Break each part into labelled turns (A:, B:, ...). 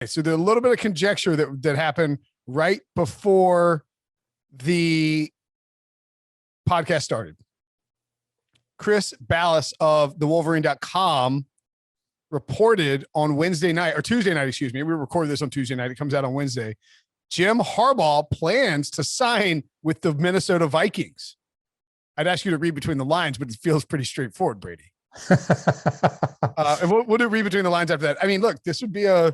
A: So there's a little bit of conjecture that happened right before the podcast started. Chris Ballas of thewolverine.com reported on Wednesday night or Tuesday night, excuse me. We recorded this on Tuesday night. It comes out on Wednesday. Jim Harbaugh plans to sign with the Minnesota Vikings. I'd ask you to read between the lines, but it feels pretty straightforward, Brady. And we'll do read between the lines after that. I mean, look, this would be a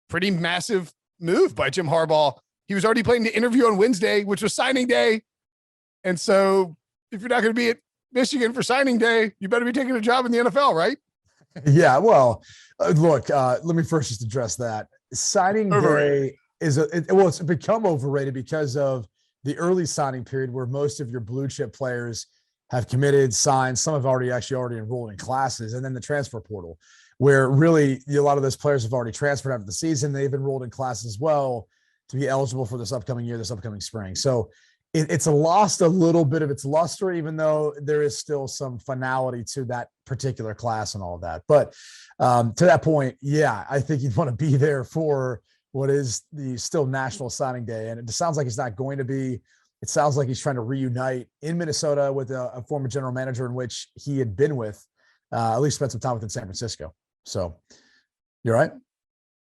A: pretty massive move by Jim Harbaugh. He was already planning to interview on Wednesday, which was signing day. And so if you're not going to be at Michigan for signing day, you better be taking a job in the NFL, right?
B: Yeah, well, look, let me first just address that. Signing overrated. Day it's become overrated because of the early signing period where most of your blue chip players have committed, signed. Some have already enrolled in classes, and then the transfer portal, where really a lot of those players have already transferred after the season. They've enrolled in classes as well to be eligible for this upcoming year, this upcoming spring. So it's lost a little bit of its luster, even though there is still some finality to that particular class and all of that. But to that point, yeah, I think you'd want to be there for what is the still National Signing Day. And it sounds like he's not going to be. It sounds like he's trying to reunite in Minnesota with a former general manager in which he had been with, at least spent some time with in San Francisco. So you're right.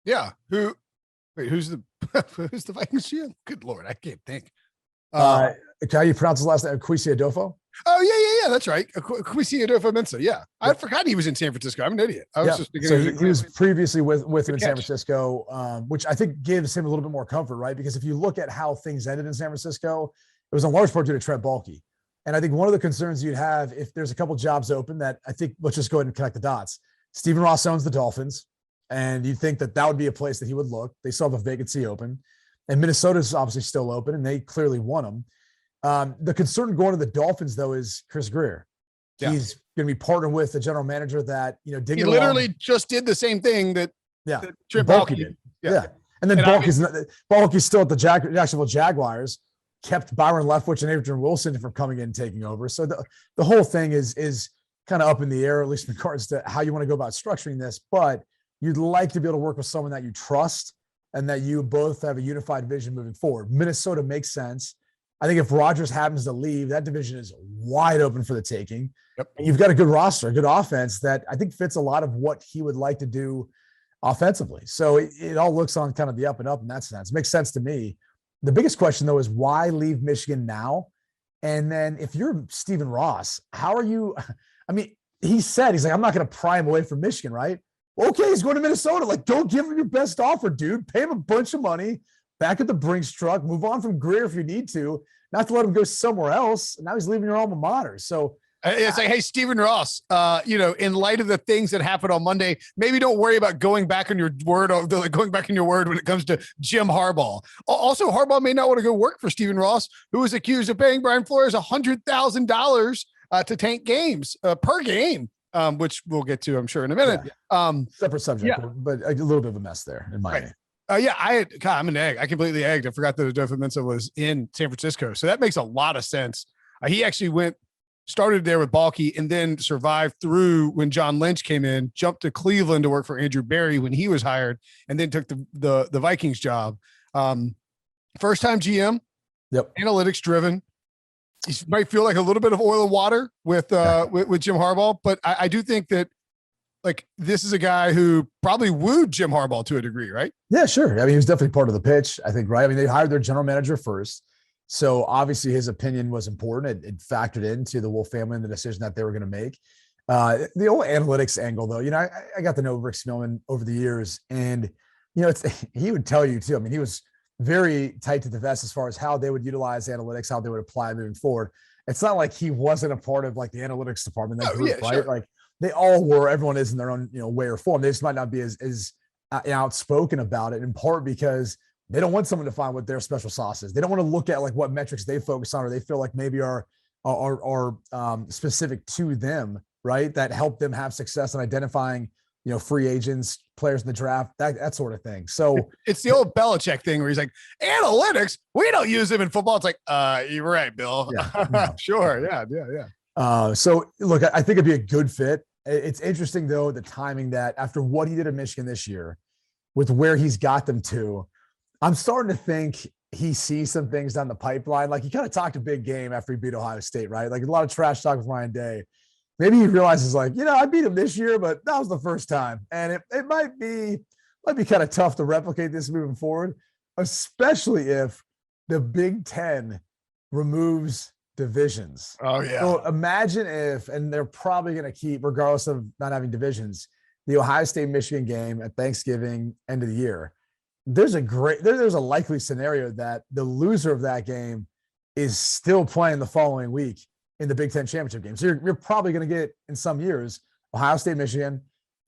A: Yeah. Who's the Vikings GM? Good Lord. I can't think.
B: How you pronounce his last name? Kwesi Adolfo?
A: Oh yeah. That's right. Kwesi Adolfo-Mensah. Yeah. I forgot he was in San Francisco. I'm an idiot. I was just thinking.
B: So he was previously with him in San Francisco, which I think gives him a little bit more comfort, right? Because if you look at how things ended in San Francisco, it was in large part due to Trent Baalke. And I think one of the concerns you'd have if there's a couple jobs open that I think, let's just go ahead and connect the dots. Stephen Ross owns the Dolphins, and you think that would be a place that he would look. They still have a vacancy open, and Minnesota's obviously still open, and they clearly won them. The concern going to the Dolphins, though, is Chris Greer. Yeah. He's going to be partnered with the general manager that, he
A: literally just did the same thing that Trent Baalke did.
B: Yeah. And then Baalke's still at the Jacksonville Jaguars, kept Byron Leftwich and Adrian Wilson from coming in and taking over. So the whole thing is kind of up in the air, at least in regards to how you want to go about structuring this. But you'd like to be able to work with someone that you trust and that you both have a unified vision moving forward. Minnesota makes sense. I think if Rodgers happens to leave, that division is wide open for the taking. Yep. And you've got a good roster, a good offense that I think fits a lot of what he would like to do offensively. So it all looks on kind of the up and up in that sense. Makes sense to me. The biggest question, though, is why leave Michigan now? And then if you're Stephen Ross, how are you – I mean, he's like, I'm not going to pry him away from Michigan, right? Okay, he's going to Minnesota. Like, don't give him your best offer, dude. Pay him a bunch of money. Back at the Brinks truck. Move on from Greer if you need to. Not to let him go somewhere else. Now he's leaving your alma mater. So
A: it's like, hey, Stephen Ross, in light of the things that happened on Monday, maybe don't worry about going back in your word when it comes to Jim Harbaugh. Also, Harbaugh may not want to go work for Stephen Ross, who was accused of paying Brian Flores $100,000 to tank games per game, which we'll get to, I'm sure, in a minute.
B: Yeah. Separate subject, but a little bit of a mess there in my opinion.
A: I'm an egg. I completely egged. I forgot that Adolfo-Mensah was in San Francisco. So that makes a lot of sense. He actually started there with Baalke and then survived through when John Lynch came in, jumped to Cleveland to work for Andrew Berry when he was hired, and then took the Vikings job. First time GM, analytics driven. He might feel like a little bit of oil and water with Jim Harbaugh, but I do think that this is a guy who probably wooed Jim Harbaugh to a degree, right?
B: Yeah, sure. I mean, he was definitely part of the pitch, I think, right? I mean, they hired their general manager first. So obviously his opinion was important. It factored into the Wolf family and the decision that they were going to make. The old analytics angle, though, I got to know Rick Smillman over the years, and, he would tell you too. I mean, he was very tight to the vest as far as how they would utilize analytics, how they would apply moving forward. It's not like he wasn't a part of the analytics department, that group, right? Sure. Like, they all were. Everyone is in their own, way or form. They just might not be as outspoken about it, in part because they don't want someone to find what their special sauce is. They don't want to look at what metrics they focus on or they feel like maybe are specific to them, right? That help them have success in identifying, free agents, players in the draft, that sort of thing. So
A: it's the old Belichick thing where he's like, analytics, we don't use them in football. It's like, you're right, Bill. Yeah, sure. Yeah.
B: So look, I think it'd be a good fit. It's interesting, though, the timing that after what he did at Michigan this year, with where he's got them to, I'm starting to think he sees some things down the pipeline. Like he kind of talked a big game after he beat Ohio State, right? Like a lot of trash talk with Ryan Day. Maybe he realizes like, I beat him this year, but that was the first time. And it might be kind of tough to replicate this moving forward, especially if the Big Ten removes divisions.
A: Oh yeah.
B: So imagine if, and they're probably going to keep, regardless of not having divisions, the Ohio State Michigan game at Thanksgiving, end of the year. There's a likely scenario that the loser of that game is still playing the following week in the Big Ten championship game. So you're probably going to get, in some years, Ohio State, Michigan,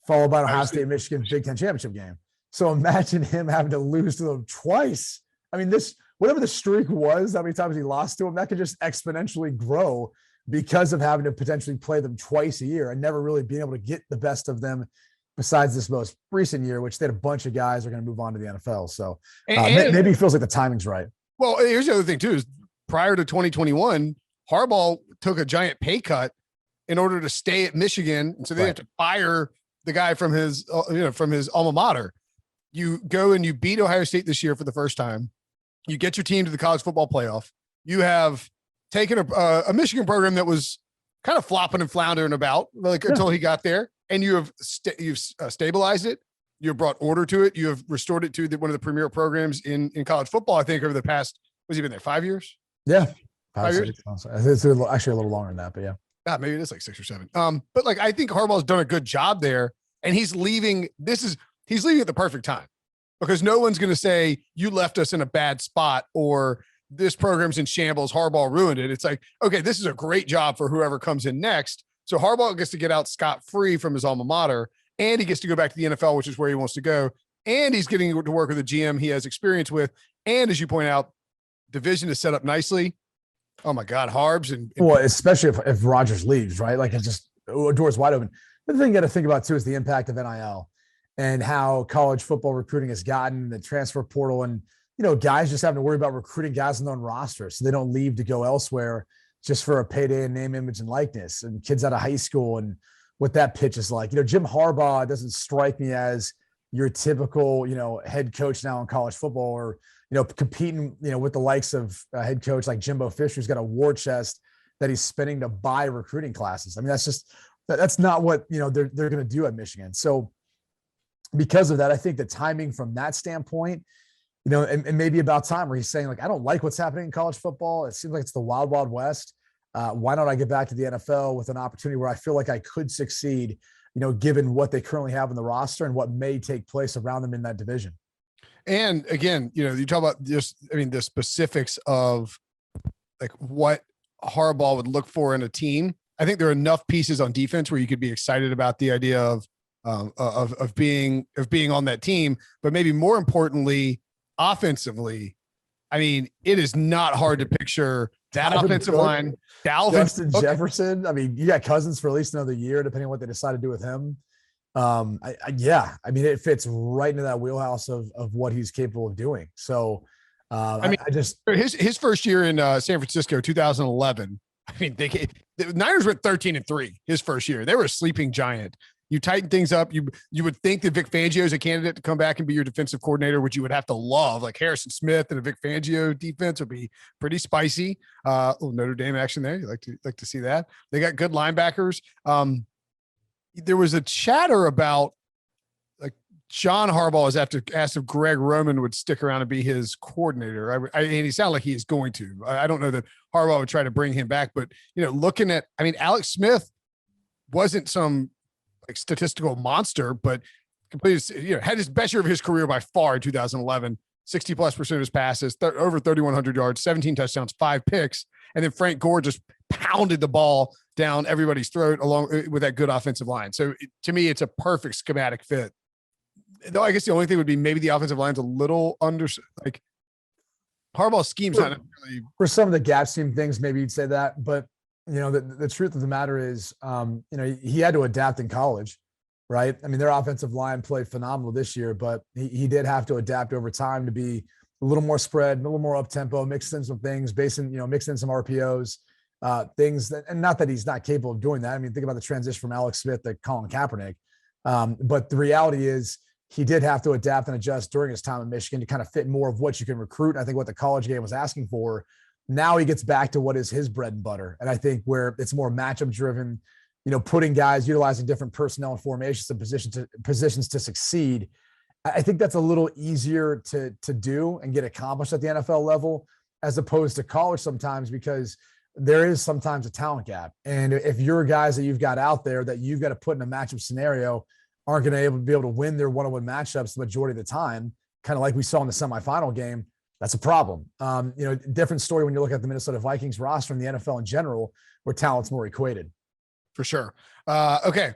B: followed by an Ohio State, Michigan Big Ten championship game. So imagine him having to lose to them twice. I mean, whatever the streak was, how many times he lost to them, that could just exponentially grow because of having to potentially play them twice a year and never really being able to get the best of them besides this most recent year, which they had a bunch of guys are going to move on to the NFL. So maybe it feels like the timing's right.
A: Well, here's the other thing too, is prior to 2021, Harbaugh took a giant pay cut in order to stay at Michigan. And so they have to fire the guy from his alma mater. You go and you beat Ohio State this year for the first time. You get your team to the college football playoff. You have taken a Michigan program that was kind of flopping and floundering about until he got there, and you have stabilized it. You have brought order to it. You have restored it to one of the premier programs in college football. I think over the past, was he been there 5 years?
B: Yeah,
A: 5 years.
B: It's actually a little longer than that, but yeah.
A: Maybe it is like 6 or 7. But I think Harbaugh's done a good job there, and he's leaving. He's leaving at the perfect time, because no one's going to say you left us in a bad spot or this program's in shambles. Harbaugh ruined it. It's like, okay, this is a great job for whoever comes in next. So Harbaugh gets to get out scot-free from his alma mater, and he gets to go back to the NFL, which is where he wants to go. And he's getting to work with a GM he has experience with. And as you point out, division is set up nicely. Oh my God, Harbs and
B: well, especially if Rodgers leaves, right? Like, it's just doors wide open. The thing you got to think about too is the impact of NIL and how college football recruiting has gotten, the transfer portal, and guys just having to worry about recruiting guys on their own roster so they don't leave to go elsewhere just for a payday and name, image, and likeness. And kids out of high school and what that pitch is like. Jim Harbaugh doesn't strike me as your typical, head coach now in college football, or competing, with the likes of a head coach like Jimbo Fisher, who's got a war chest that he's spending to buy recruiting classes. I mean, that's not what, they're going to do at Michigan. So because of that, I think the timing from that standpoint, and maybe about time where he's saying, like, I don't like what's happening in college football. It seems like it's the wild, wild west. Why don't I get back to the NFL with an opportunity where I feel like I could succeed, given what they currently have in the roster and what may take place around them in that division.
A: And again, you talk about the specifics of like what Harbaugh would look for in a team. I think there are enough pieces on defense where you could be excited about the idea of being on that team, but maybe more importantly, offensively, I mean, it is not hard to picture that offensive line.
B: Justin Jefferson. I mean, you got Cousins for at least another year, depending on what they decide to do with him. I mean, it fits right into that wheelhouse of what he's capable of doing. So, his
A: first year in San Francisco, 2011. I mean, the Niners went 13-3 his first year. They were a sleeping giant. You tighten things up. You would think that Vic Fangio is a candidate to come back and be your defensive coordinator, which you would have to love. Like Harrison Smith and a Vic Fangio defense would be pretty spicy. Notre Dame action there. You like to see that. They got good linebackers. There was a chatter about like John Harbaugh was asked if Greg Roman would stick around and be his coordinator. And he sounded like he is going to. I don't know that Harbaugh would try to bring him back, but looking at, Alex Smith wasn't some like statistical monster, but completed, had his best year of his career by far in 2011, 60+% of his passes, over 3,100 yards, 17 touchdowns, 5 picks. And then Frank Gore just pounded the ball down everybody's throat along with that good offensive line. So to me, it's a perfect schematic fit. Though I guess the only thing would be maybe the offensive line's a little like Harbaugh's scheme's not really
B: for some of the gap scheme things. Maybe you'd say that, but the truth of the matter is, he had to adapt in college, right? I mean, their offensive line played phenomenal this year, but he did have to adapt over time to be a little more spread, a little more up tempo, mixed in some things, mixed in some RPOs, things that, and not that he's not capable of doing that. I mean, think about the transition from Alex Smith to Colin Kaepernick. But the reality is he did have to adapt and adjust during his time in Michigan to kind of fit more of what you can recruit. I think what the college game was asking for. Now he gets back to what is his bread and butter. And I think where it's more matchup driven, putting guys, utilizing different personnel and formations and positions to succeed. I think that's a little easier to do and get accomplished at the NFL level as opposed to college sometimes, because there is sometimes a talent gap. And if your guys that you've got out there that you've got to put in a matchup scenario aren't going to be able to win their one-on-one matchups the majority of the time, kind of like we saw in the semifinal game, that's a problem. Different story when you look at the Minnesota Vikings roster in the NFL in general, where talent's more equated.
A: For sure. Okay.